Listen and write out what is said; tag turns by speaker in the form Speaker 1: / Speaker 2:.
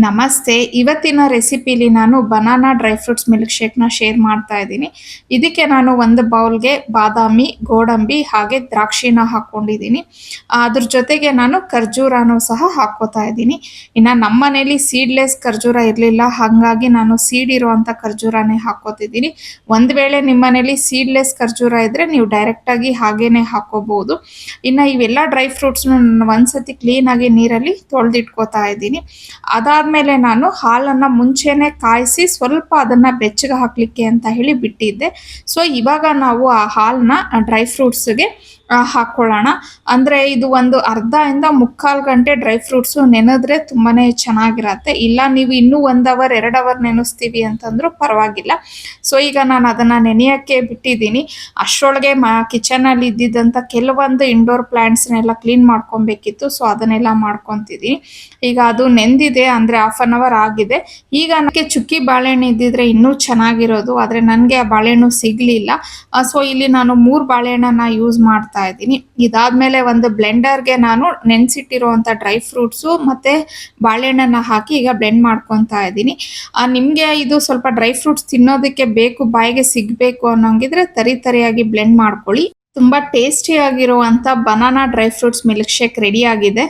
Speaker 1: ನಮಸ್ತೆ. ಇವತ್ತಿನ ರೆಸಿಪಿಲಿ ನಾನು ಬನಾನಾ ಡ್ರೈ ಫ್ರೂಟ್ಸ್ ಮಿಲ್ಕ್ ಶೇಕ್ನ ಶೇರ್ ಮಾಡ್ತಾ ಇದ್ದೀನಿ. ಇದಕ್ಕೆ ನಾನು ಒಂದು ಬೌಲ್ಗೆ ಬಾದಾಮಿ, ಗೋಡಂಬಿ ಹಾಗೆ ದ್ರಾಕ್ಷಿನ ಹಾಕ್ಕೊಂಡಿದ್ದೀನಿ. ಅದ್ರ ಜೊತೆಗೆ ನಾನು ಖರ್ಜೂರನೂ ಸಹ ಹಾಕ್ಕೋತಾ ಇದ್ದೀನಿ. ಇನ್ನು ನಮ್ಮ ಮನೇಲಿ ಸೀಡ್ಲೆಸ್ ಖರ್ಜೂರ ಇರಲಿಲ್ಲ, ಹಾಗಾಗಿ ನಾನು ಸೀಡ್ ಇರುವಂಥ ಖರ್ಜೂರನೇ ಹಾಕ್ಕೋತಿದ್ದೀನಿ. ಒಂದು ವೇಳೆ ನಿಮ್ಮ ಮನೇಲಿ ಸೀಡ್ಲೆಸ್ ಖರ್ಜೂರ ಇದ್ದರೆ ನೀವು ಡೈರೆಕ್ಟಾಗಿ ಹಾಗೇ ಹಾಕ್ಕೋಬೋದು. ಇನ್ನು ಇವೆಲ್ಲ ಡ್ರೈ ಫ್ರೂಟ್ಸ್ನ ಒಂದ್ಸತಿ ಕ್ಲೀನಾಗಿ ನೀರಲ್ಲಿ ತೊಳೆದಿಟ್ಕೋತಾ ಇದ್ದೀನಿ. ಅದಾದ್ಮೇಲೆ ನಾನು ಹಾಲನ್ನು ಮುಂಚೆನೆ ಕಾಯಿಸಿ ಸ್ವಲ್ಪ ಅದನ್ನು ಬೆಚ್ಚಗೆ ಹಾಕಲಿಕ್ಕೆ ಅಂತ ಹೇಳಿ ಬಿಟ್ಟಿದ್ದೆ. ಸೊ ಇವಾಗ ನಾವು ಆ ಹಾಲನ್ನ ಡ್ರೈ ಫ್ರೂಟ್ಸ್ಗೆ ಹಾಕ್ಕೊಳ್ಳೋಣ. ಅಂದರೆ ಇದು ಒಂದು ಅರ್ಧ ಇಂದ ಮುಕ್ಕಾಲು ಗಂಟೆ ಡ್ರೈ ಫ್ರೂಟ್ಸು ನೆನೆದ್ರೆ ತುಂಬಾ ಚೆನ್ನಾಗಿರತ್ತೆ. ಇಲ್ಲ ನೀವು ಇನ್ನೂ 1 ಅವರ್ 2 ಅವರ್ ನೆನೆಸ್ತೀವಿ ಅಂತಂದ್ರೂ ಪರವಾಗಿಲ್ಲ. ಸೊ ಈಗ ನಾನು ಅದನ್ನು ನೆನೆಯೋಕ್ಕೆ ಬಿಟ್ಟಿದ್ದೀನಿ. ಅಷ್ಟರೊಳಗೆ ಕಿಚನಲ್ಲಿ ಇದ್ದಿದ್ದಂಥ ಕೆಲವೊಂದು ಇಂಡೋರ್ ಪ್ಲ್ಯಾಂಟ್ಸ್ನೆಲ್ಲ ಕ್ಲೀನ್ ಮಾಡ್ಕೊಬೇಕಿತ್ತು. ಸೊ ಅದನ್ನೆಲ್ಲ ಮಾಡ್ಕೊತಿದ್ದೀನಿ. ಈಗ ಅದು ನೆಂದಿದೆ, ಅಂದರೆ 1/2 ಅವರ್ ಆಗಿದೆ. ಈಗ ನನಗೆ ಚುಕ್ಕಿ ಬಾಳೆಹಣ್ಣು ಇದ್ದಿದ್ರೆ ಇನ್ನೂ ಚೆನ್ನಾಗಿರೋದು, ಆದರೆ ನನಗೆ ಆ ಬಾಳೆಹಣ್ಣು ಸಿಗಲಿಲ್ಲ. ಸೊ ಇಲ್ಲಿ ನಾನು 3 ಬಾಳೆಹಣ್ಣನ್ನು ಯೂಸ್ ಮಾಡ್ತಾ ಇದ್ದೀನಿ. ಇದಾದ್ಮೇಲೆ ಒಂದು ಬ್ಲೆಂಡರ್ಗೆ ನಾನು ನೆನೆಸಿಟ್ಟಿರುವಂಥ ಡ್ರೈ ಫ್ರೂಟ್ಸು ಮತ್ತು ಬಾಳೆಹಣ್ಣನ್ನು ಹಾಕಿ ಈಗ ಬ್ಲೆಂಡ್ ಮಾಡ್ಕೊತಾ ಇದ್ದೀನಿ. ನಿಮಗೆ ಇದು ಸ್ವಲ್ಪ ಡ್ರೈ ಫ್ರೂಟ್ಸ್ ತಿನ್ನೋದಕ್ಕೆ ಬೇಕು, ಬಾಯಿಗೆ ಸಿಗಬೇಕು ಅನ್ನೋಂಗಿದ್ರೆ ತರಿಯಾಗಿ ಬ್ಲೆಂಡ್ ಮಾಡ್ಕೊಳ್ಳಿ. ತುಂಬ ಟೇಸ್ಟಿಯಾಗಿರುವಂಥ banana dry fruits milk shake ready ಆಗಿದೆ.